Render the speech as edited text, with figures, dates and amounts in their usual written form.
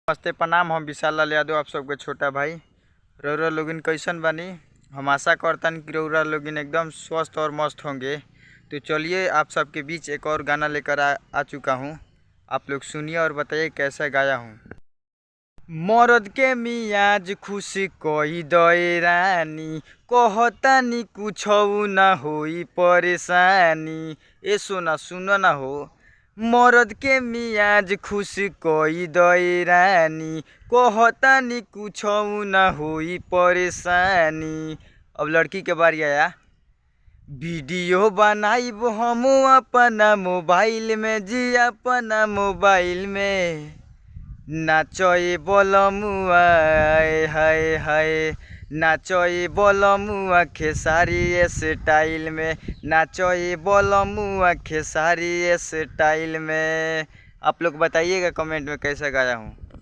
नमस्ते प्रणाम। हम विशाल लाल यादव, आप सबके छोटा भाई। रउरा लोगिन कैसन बानी? हम आशा करतन कि रउरा लोगिन एकदम स्वस्थ और मस्त होंगे। तो चलिए आप सबके बीच एक और गाना लेकर आ चुका हूँ। आप लोग सुनिए और बताइए कैसा गाया हूँ। मरद के मियाज खुश कई दए रानी, कहतानी कुछ न होई परेशानी। ए सोना सुनो ना हो, मरद के मियाज खुश कई दए रानी, कहतानी कुछ न होई परेशानी। अब लड़की के बारी आया। वीडियो बनाइब हम अपना मोबाइल में जी, अपना मोबाइल में नाचए बलमुआ, हाय हाय नाचए बलमुआ खेसारी स्टाइल में, नाचए बलमुआ खेसारी स्टाइल में। आप लोग बताइएगा कमेंट में कैसा गाया हूँ।